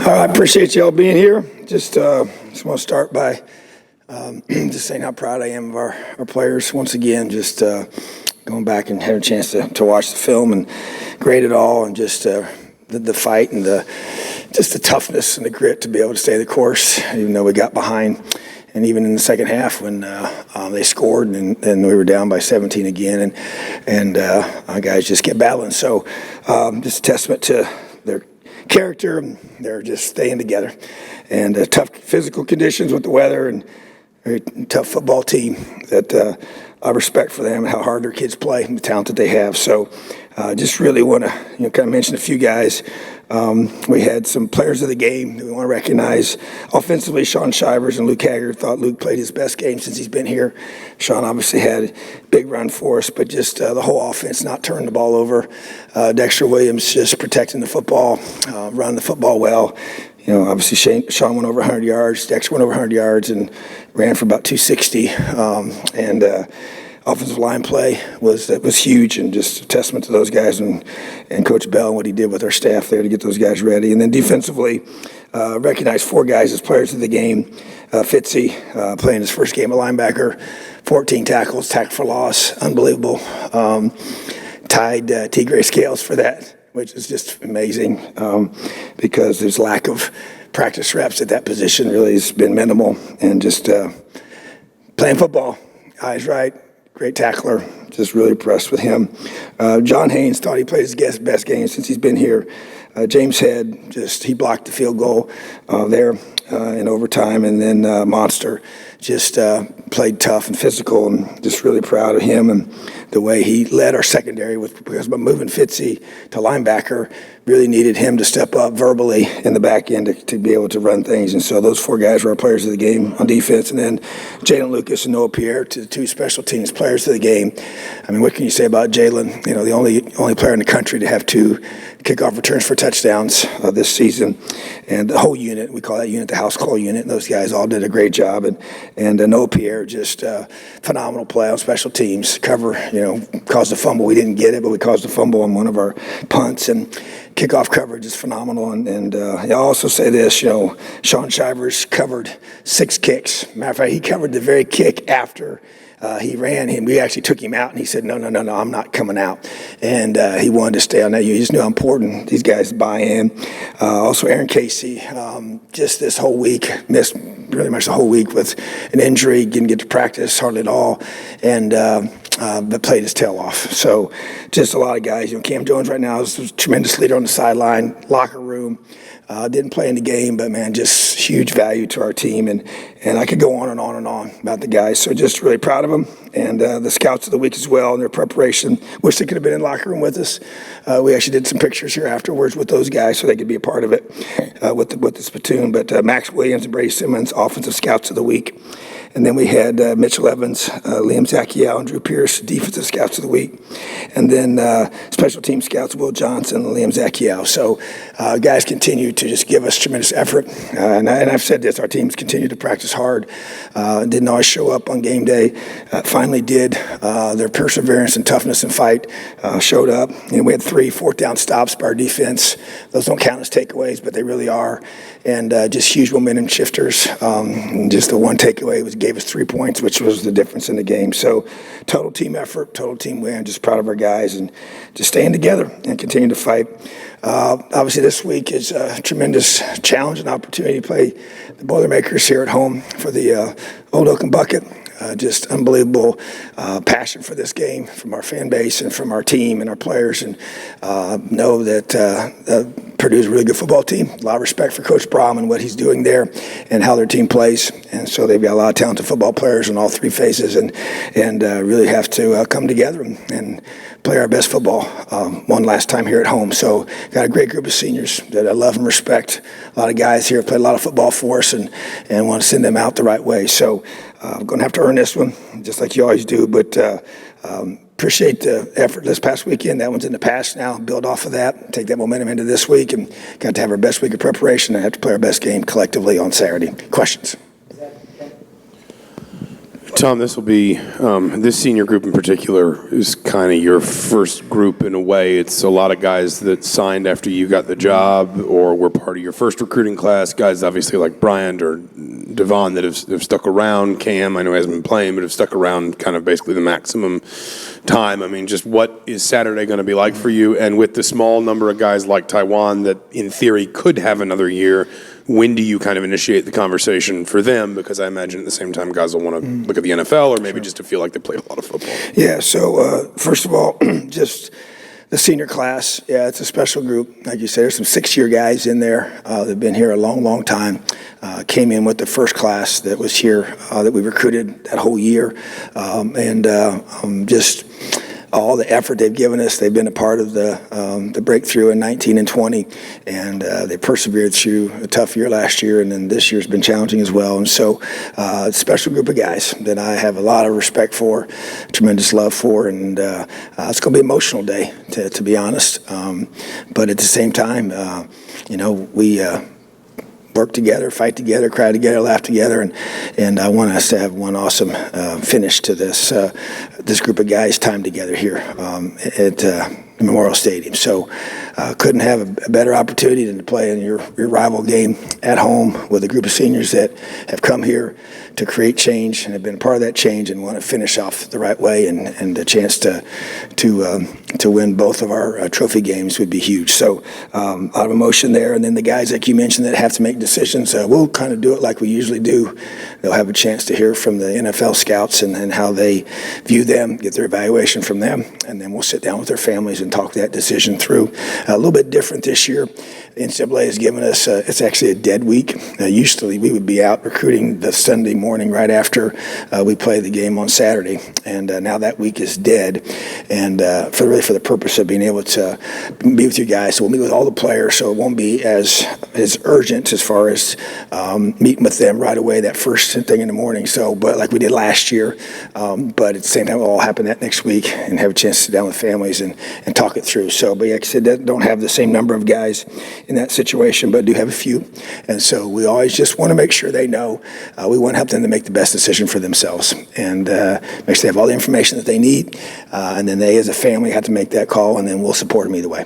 I appreciate y'all being here. Just want to start by just saying how proud I am of our players. Once again, just going back and had a chance to watch the film and grade it all, and just the fight and the toughness and the grit to be able to stay the course, even though we got behind. And even in the second half, when they scored and we were down by 17 again, and our guys just kept battling. So just a testament to their character, and they're just staying together. And tough physical conditions with the weather, and very tough football team that I respect for them and how hard their kids play and the talent that they have. So just really want to kind of mention a few guys. We had some players of the game that we want to recognize. Offensively, Sean Shivers and Luke Haggard. Thought Luke played his best game since he's been here. Sean obviously had a big run for us, but just the whole offense, not turning the ball over. Dexter Williams just protecting the football, running the football well. Obviously Sean went over 100 yards. Dexter went over 100 yards and ran for about 260. Offensive line play was huge, and just a testament to those guys and Coach Bell and what he did with our staff there to get those guys ready. And then defensively, recognized four guys as players of the game. Fitzy playing his first game at linebacker, 14 tackles, tackle for loss, unbelievable. Tied T. Gray Scales for that, which is just amazing because there's lack of practice reps at that position. Really has been minimal, and just playing football, eyes right. Great tackler, just really impressed with him. John Haynes thought he played his best game since he's been here. James Head, he blocked the field goal there in overtime, and then Monster just played tough and physical, and just really proud of him and the way he led our secondary because by moving Fitzy to linebacker, really needed him to step up verbally in the back end to be able to run things. And so those four guys were our players of the game on defense. And then Jalen Lucas and Noah Pierre, to the two special teams players of the game. I mean, what can you say about Jalen? The only player in the country to have two kickoff returns for touchdowns this season. And the whole unit, we call that unit the house call unit, and those guys all did a great job. And Noah Pierre, just phenomenal play on special teams. Cover, caused a fumble. We didn't get it, but we caused a fumble on one of our punts. And kickoff coverage is phenomenal. And I'll also say this, Sean Shivers covered 6 kicks. Matter of fact, he covered the very kick after he ran him. We actually took him out, and he said, no, I'm not coming out. And he wanted to stay on that. He just knew how important these guys buy in. Also, Aaron Casey, just this whole week, missed really much the whole week with an injury, didn't get to practice hardly at all, and but played his tail off. So just a lot of guys. Cam Jones right now is a tremendous leader on the sideline, locker room. Didn't play in the game, but, man, just huge value to our team. And I could go on and on and on about the guys. So just really proud of them. And the scouts of the week as well in their preparation. Wish they could have been in the locker room with us. We actually did some pictures here afterwards with those guys so they could be a part of it with the platoon. But Max Williams and Brady Simmons, offensive scouts of the week. And then we had Mitchell Evans, Liam Zacchiao, and Drew Pierce, defensive scouts of the week. And then special team scouts, Will Johnson and Liam Zacchiao. So guys continue to just give us tremendous effort. And I've said this, our teams continue to practice hard. Didn't always show up on game day. Finally did. Their perseverance and toughness and fight showed up. We had 3 fourth-down stops by our defense. Those don't count as takeaways, but they really are. And just huge momentum shifters. Just the one takeaway gave us 3 points, which was the difference in the game. So total team effort, total team win. Just proud of our guys and just staying together and continue to fight. Obviously, this week is a tremendous challenge and opportunity to play the Boilermakers here at home for the Old Oaken Bucket. Just unbelievable passion for this game from our fan base and from our team and our players, and know that Purdue's a really good football team. A lot of respect for Coach Brom and what he's doing there and how their team plays. And so they've got a lot of talented football players in all 3 phases, and really have to come together and play our best football one last time here at home. So got a great group of seniors that I love and respect. A lot of guys here play a lot of football for us and want to send them out the right way. So I'm going to have to earn this one, just like you always do. But appreciate the effort this past weekend. That one's in the past now. Build off of that, take that momentum into this week, and got to have our best week of preparation and have to play our best game collectively on Saturday. Questions? Tom, this will be, this senior group in particular is kind of your first group in a way. It's a lot of guys that signed after you got the job or were part of your first recruiting class, guys obviously like Bryant or Devon that have stuck around. Cam, I know hasn't been playing, but have stuck around kind of basically the maximum time. I mean, just what is Saturday going to be like for you? And with the small number of guys like Taiwan that in theory could have another year, when do you kind of initiate the conversation for them? Because I imagine at the same time guys will want to look at the NFL or maybe just to feel like they played a lot of football. Yeah, so first of all, just the senior class, yeah, it's a special group. Like you said, there's some 6-year guys in there that have been here a long, long time. Came in with the first class that was here that we recruited that whole year. Just all the effort they've given us. They've been a part of the breakthrough in 19 and 20, and they persevered through a tough year last year, and then this year's been challenging as well. And so a special group of guys that I have a lot of respect for, tremendous love for, and it's going to be an emotional day, to be honest. But at the same time, we work together, fight together, cry together, laugh together, and I want us to have one awesome finish to this group of guys' time together here at Memorial Stadium. So couldn't have a better opportunity than to play in your rival game at home with a group of seniors that have come here to create change and have been a part of that change and want to finish off the right way, and a chance to win both of our trophy games would be huge. So a lot of emotion there. And then the guys, like you mentioned, that have to make decisions, we'll kind of do it like we usually do. They'll have a chance to hear from the NFL scouts and how they view them, get their evaluation from them, and then we'll sit down with their families and talk that decision through. A little bit different this year. The NCAA has given us, it's actually a dead week. Usually we would be out recruiting the Sunday morning right after we play the game on Saturday, and now that week is dead, and for the purpose of being able to be with you guys. So we'll meet with all the players, so it won't be as urgent as far as meeting with them right away that first thing in the morning. So, but like we did last year, but at the same time, it'll all happen that next week and have a chance to sit down with families and talk it through. So, but like I said, don't have the same number of guys in that situation, but do have a few. And so we always just want to make sure they know. We want to help them to make the best decision for themselves and make sure they have all the information that they need. And then they, as a family, have to make that call, and then we'll support them either way.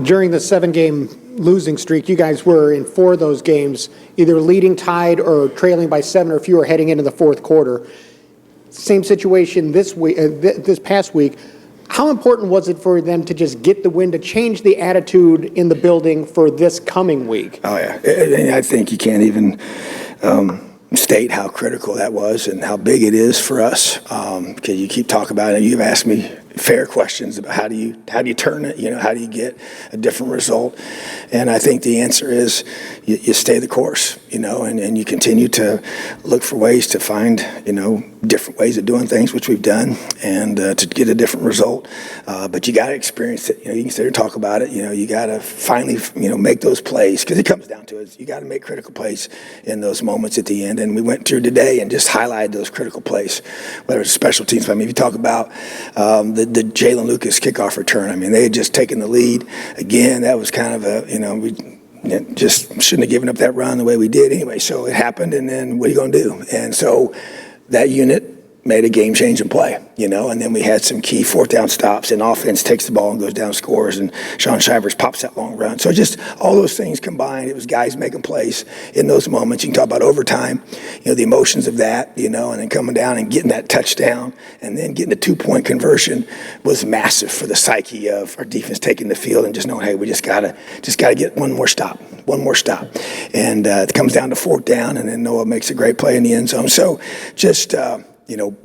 During the 7-game losing streak, you guys were in 4 of those games, either leading, tied, or trailing by 7 or fewer heading into the fourth quarter. Same situation this week, this past week. How important was it for them to just get the win to change the attitude in the building for this coming week? Oh, yeah. I think you can't even state how critical that was and how big it is for us. Because you keep talking about it. You've asked me fair questions about how do you turn it, how do you get a different result? And I think the answer is you stay the course, and you continue to look for ways to find, different ways of doing things, which we've done, and to get a different result. But you got to experience it. You can sit there and talk about it. You got to finally, make those plays, because it comes down to it. You got to make critical plays in those moments at the end. And we went through today and just highlighted those critical plays, whether it's special teams. If you talk about the Jalen Lucas kickoff return, they had just taken the lead. Again, that was kind of we just shouldn't have given up that run the way we did anyway. So it happened, and then what are you going to do? And so that unit made a game-changing play, and then we had some key fourth-down stops, and offense takes the ball and goes down, scores, and Sean Shivers pops that long run. So just all those things combined, it was guys making plays in those moments. You can talk about overtime, the emotions of that, and then coming down and getting that touchdown, and then getting the 2-point conversion was massive for the psyche of our defense taking the field and just knowing, hey, we just gotta get one more stop, and it comes down to 4th down, and then Noah makes a great play in the end zone. So just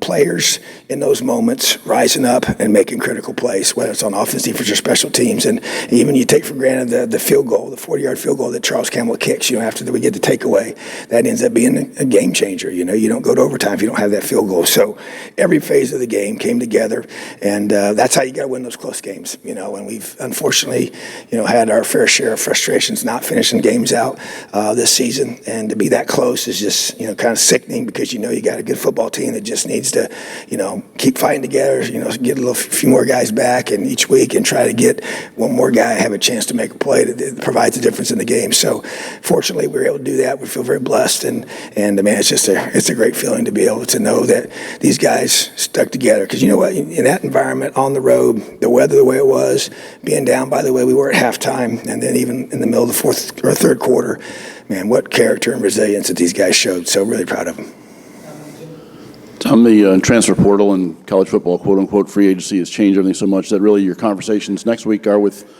players in those moments rising up and making critical plays, whether it's on offense, defense, or special teams. And even you take for granted the field goal, the 40-yard field goal that Charles Campbell kicks, after we get the takeaway, that ends up being a game changer. You don't go to overtime if you don't have that field goal. So every phase of the game came together, and that's how you got to win those close games. And we've unfortunately, had our fair share of frustrations not finishing games out this season. And to be that close is just, kind of sickening, because you got a good football team that just needs to, keep fighting together, get a few more guys back and each week and try to get one more guy have a chance to make a play that provides a difference in the game. So fortunately, we were able to do that. We feel very blessed, and man, it's a great feeling to be able to know that these guys stuck together. Because you know what, in that environment, on the road, the weather the way it was, being down by the way we were at halftime, and then even in the middle of the fourth or third quarter, man, what character and resilience that these guys showed. So really proud of them. Tom, the transfer portal and college football, quote-unquote, free agency has changed everything so much that really your conversations next week are with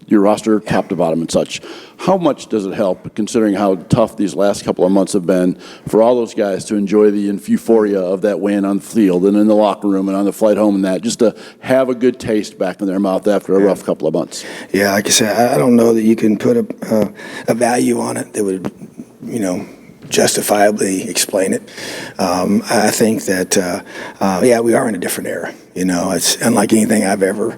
your roster top to bottom and such. How much does it help, considering how tough these last couple of months have been, for all those guys to enjoy the euphoria of that win on the field and in the locker room and on the flight home and that, just to have a good taste back in their mouth after a rough couple of months? Yeah, like I said, I don't know that you can put a value on it that would, justifiably explain it. I think that, we are in a different era. It's unlike anything I've ever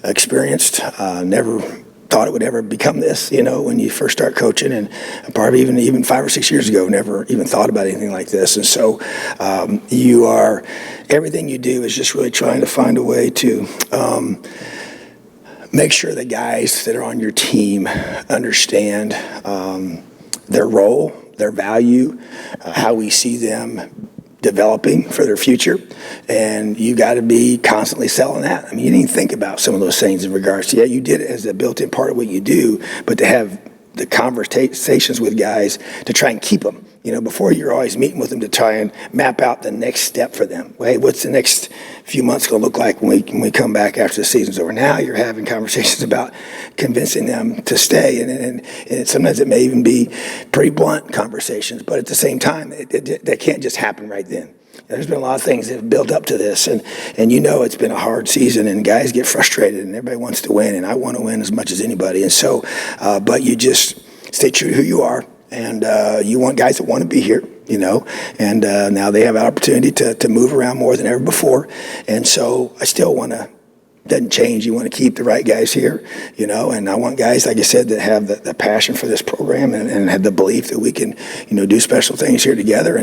experienced. Never thought it would ever become this, when you first start coaching, and probably even 5 or 6 years ago, never even thought about anything like this. And so everything you do is just really trying to find a way to make sure the guys that are on your team understand their role, their value, how we see them developing for their future, and you got to be constantly selling that. I mean, you didn't even think about some of those things in regards to, you did it as a built-in part of what you do, but to have the conversations with guys to try and keep them. Before you're always meeting with them to try and map out the next step for them. Well, hey, what's the next few months going to look like when we come back after the season's over? Now you're having conversations about convincing them to stay, and sometimes it may even be pretty blunt conversations, but at the same time, that can't just happen right then. There's been a lot of things that have built up to this, and it's been a hard season, and guys get frustrated, and everybody wants to win, and I want to win as much as anybody, and so, but you just stay true to who you are. And you want guys that want to be here, and now they have an opportunity to move around more than ever before. And so I still want to, doesn't change. You want to keep the right guys here, and I want guys, like I said, that have the passion for this program and have the belief that we can, do special things here together.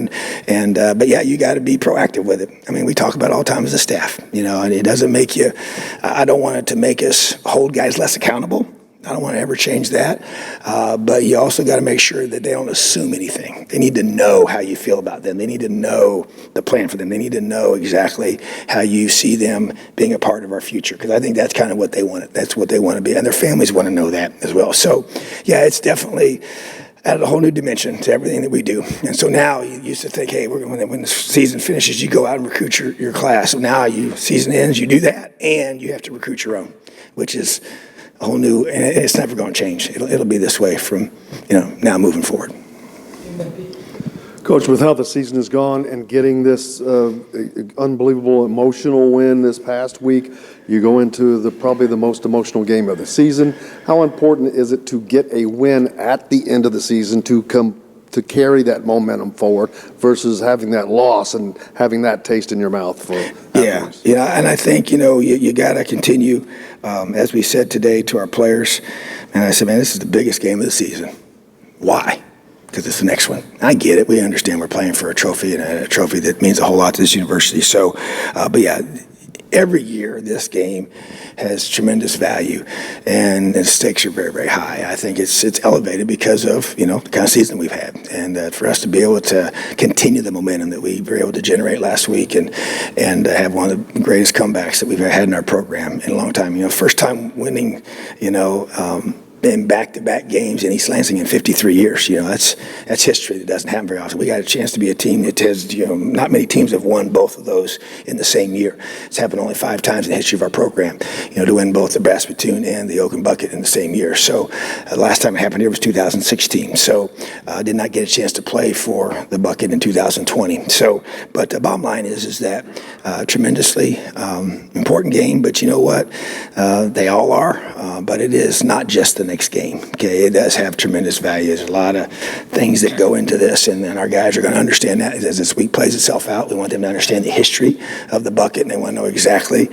But you got to be proactive with it. I mean, we talk about it all the time as a staff, and it doesn't make you, I don't want it to make us hold guys less accountable. I don't want to ever change that, but you also got to make sure that they don't assume anything. They need to know how you feel about them. They need to know the plan for them. They need to know exactly how you see them being a part of our future, because I think that's kind of what they want. That's what they want to be, and their families want to know that as well. So, it's definitely added a whole new dimension to everything that we do. And so now you used to think, hey, when the season finishes, you go out and recruit your class. So now season ends, you do that, and you have to recruit your own, which is a whole new, and it's never going to change. It'll be this way from, now moving forward. Coach, with how the season has gone and getting this unbelievable emotional win this past week, you go into probably the most emotional game of the season. How important is it to get a win at the end of the season to carry that momentum forward versus having that loss and having that taste in your mouth for afterwards? And I think, you got to continue, as we said today to our players, and I said, man, this is the biggest game of the season. Why? Because it's the next one. I get it. We understand we're playing for a trophy, and a trophy that means a whole lot to this university. So, every year this game has tremendous value, and the stakes are very, very high. I think it's elevated because of the kind of season we've had, and for us to be able to continue the momentum that we were able to generate last week, and have one of the greatest comebacks that we've had in our program in a long time. First time winning, in back-to-back games in East Lansing in 53 years. That's history that doesn't happen very often. We got a chance to be a team that has, not many teams have won both of those in the same year. It's happened only 5 times in the history of our program, to win both the Brass Spittoon and the Oaken Bucket in the same year. So the last time it happened here was 2016. So I did not get a chance to play for the Bucket in 2020. So, but the bottom line is that tremendously important game, but you know what? They all are, but it is not just the next game. Okay, it does have tremendous value. There's a lot of things that go into this, and then our guys are going to understand that as this week plays itself out. We want them to understand the history of the bucket, and they want to know exactly,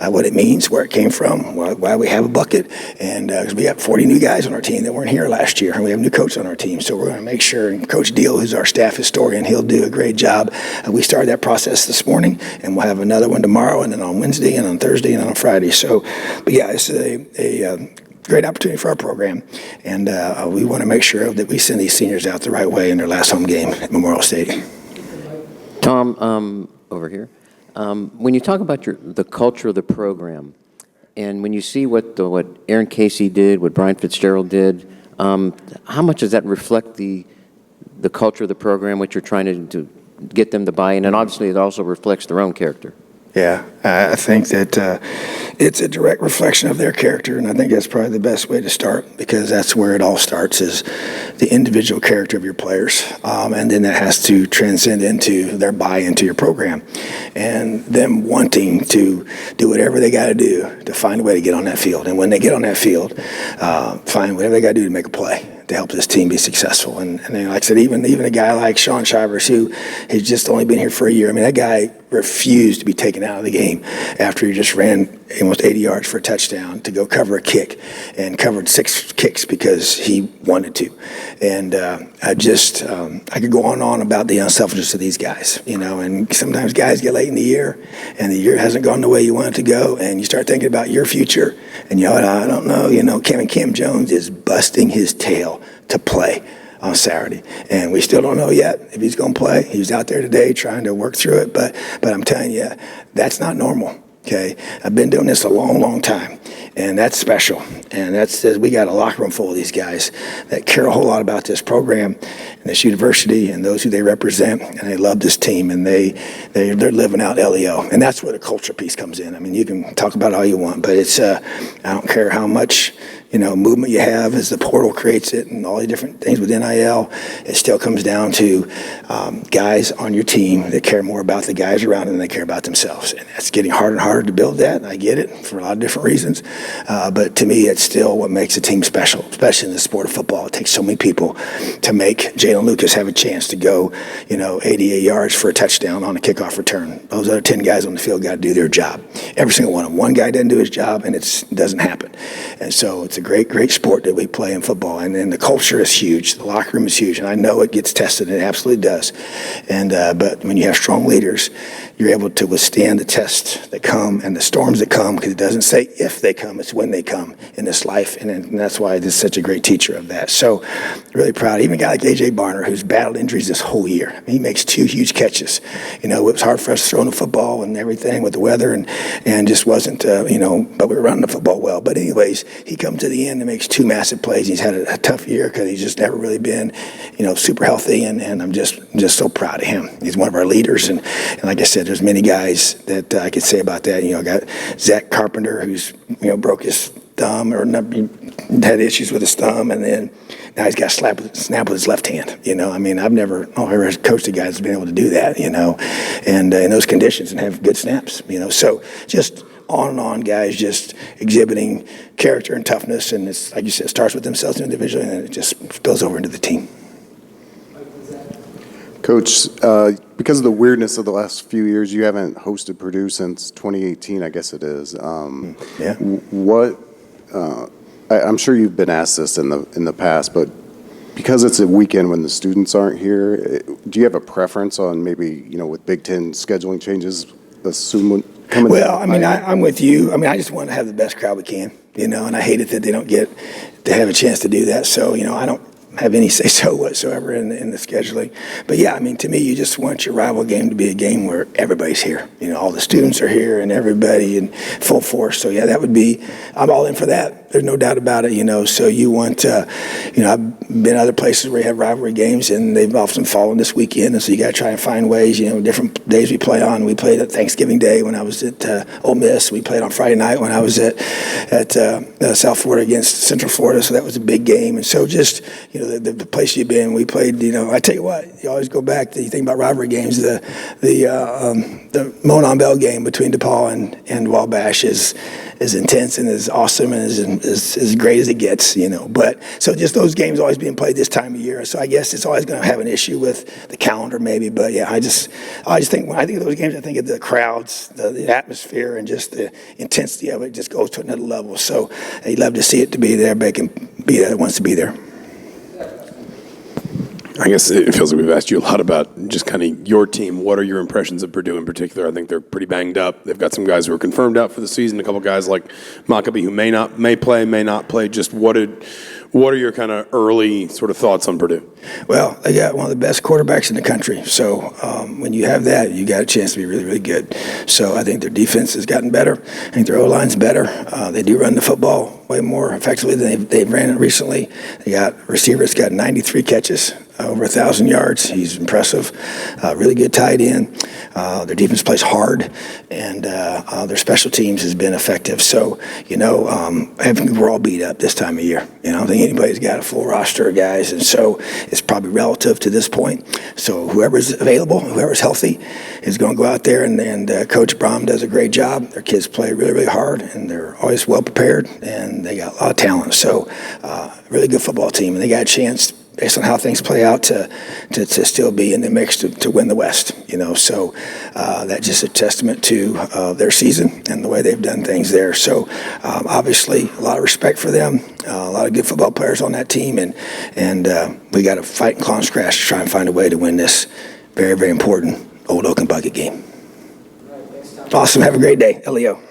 what it means, where it came from, why we have a bucket, and because we got 40 new guys on our team that weren't here last year, and we have a new coach on our team, so we're going to make sure. And Coach Deal, who's our staff historian, he'll do a great job. We started that process this morning, and we'll have another one tomorrow, and then on Wednesday, and on Thursday, and on Friday. So, but yeah, it's a great opportunity for our program, and we want to make sure that we send these seniors out the right way in their last home game at Memorial Stadium. Tom, over here. When you talk about the culture of the program, and when you see what Aaron Casey did, what Brian Fitzgerald did, how much does that reflect the culture of the program, what you're trying to get them to buy in? And obviously it also reflects their own character. Yeah, I think that it's a direct reflection of their character, and I think that's probably the best way to start, because that's where it all starts, is the individual character of your players, and then that has to transcend into their buy-in to your program, and them wanting to do whatever they got to do to find a way to get on that field, and when they get on that field, find whatever they got to do to make a play to help this team be successful. And then, like I said, even a guy like Sean Shivers, who has just only been here for a year, I mean, that guy refused to be taken out of the game after he just ran almost 80 yards for a touchdown to go cover a kick, and covered 6 kicks because he wanted to. And I could go on and on about the unselfishness of these guys, and sometimes guys get late in the year, and the year hasn't gone the way you want it to go, and you start thinking about your future, and I don't know, Cam Jones is busting his tail to play on Saturday, and we still don't know yet if he's going to play. He was out there today trying to work through it, but I'm telling you, that's not normal. Okay, I've been doing this a long, long time, and that's special. And we got a locker room full of these guys that care a whole lot about this program and this university and those who they represent, and they love this team, and they're living out LEO, and that's where the culture piece comes in. I mean, you can talk about it all you want, but it's I don't care how much movement you have as the portal creates it and all the different things with NIL, it still comes down to guys on your team that care more about the guys around them than they care about themselves. And that's getting harder and harder to build that. And I get it for a lot of different reasons. But to me, it's still what makes a team special, especially in the sport of football. It takes so many people to make Jalen Lucas have a chance to go, 88 yards for a touchdown on a kickoff return. Those other 10 guys on the field got to do their job. Every single one of them. One guy doesn't do his job, and it doesn't happen. And so it's a great, great sport that we play in football. And then the culture is huge. The locker room is huge. And I know it gets tested. It absolutely does. And but when you have strong leaders, you're able to withstand the tests that come and the storms that come, because it doesn't say if they come, it's when they come in this life. And that's why this is such a great teacher of that. So really proud. Even a guy like A.J. Barner, who's battled injuries this whole year. I mean, he makes 2 huge catches. It was hard for us to throw the football and everything with the weather, and just wasn't, but we were running the football well. But anyways, he comes to the end and makes 2 massive plays. He's had a tough year because he's just never really been, super healthy, and I'm just so proud of him. He's one of our leaders, and like I said, there's many guys that I could say about that. I got Zach Carpenter, who's broke his thumb, or had issues with his thumb, and then now he's got snap with his left hand. I've never coached a guy that's been able to do that, and in those conditions and have good snaps, So just on and on, guys just exhibiting character and toughness, and it's like you said, it starts with themselves individually, and it just spills over into the team. Coach, because of the weirdness of the last few years, you haven't hosted Purdue since 2018, I guess it is. Yeah. I'm sure you've been asked this in the past, but because it's a weekend when the students aren't here, do you have a preference on maybe, with Big Ten scheduling changes, coming? Well, I'm with you. I just want to have the best crowd we can, and I hate it that they don't get to have a chance to do that. So, I don't have any say-so whatsoever in the scheduling. But yeah, to me, you just want your rival game to be a game where everybody's here. All the students are here and everybody in full force. So yeah, that would be, I'm all in for that. There's no doubt about it, So you want, I've been other places where you have rivalry games, and they've often fallen this weekend, and so you got to try and find ways, different days we play on. We played at Thanksgiving Day when I was at Ole Miss. We played on Friday night when I was at South Florida against Central Florida, so that was a big game. And so just, the place you've been, we played, I tell you what, you always go back to, you think about rivalry games, the the Monon Bell game between DePaul and Wabash is intense and as awesome and as great as it gets, But so just those games always being played this time of year. So I guess it's always going to have an issue with the calendar maybe. But yeah, I just think when I think of those games, I think of the crowds, the atmosphere, and just the intensity of it just goes to another level. So I'd love to see it to be there. Everybody can be there that wants to be there. I guess it feels like we've asked you a lot about just kind of your team. What are your impressions of Purdue in particular? I think they're pretty banged up. They've got some guys who are confirmed out for the season, a couple guys like Maccabee who may play, may not play. Just what are your kind of early sort of thoughts on Purdue? Well, they got one of the best quarterbacks in the country. So when you have that, you got a chance to be really, really good. So I think their defense has gotten better. I think their O-line's better. They do run the football way more effectively than they've ran it recently. They got receivers got 93 catches, over 1,000 yards. He's impressive. Really good tight end. Their defense plays hard, and their special teams has been effective. So, I think we're all beat up this time of year. I don't think anybody's got a full roster of guys, and so it's probably relative to this point. So whoever's available, whoever's healthy, is going to go out there, and Coach Brom does a great job. Their kids play really, really hard, and they're always well prepared, and they got a lot of talent. So really good football team, and they got a chance, based on how things play out, to still be in the mix to win the West, So that's just a testament to their season and the way they've done things there. So obviously, a lot of respect for them, a lot of good football players on that team, and we got to fight and claw and scratch to try and find a way to win this very, very important Old Oak and Bucket game. Awesome. Have a great day. Leo.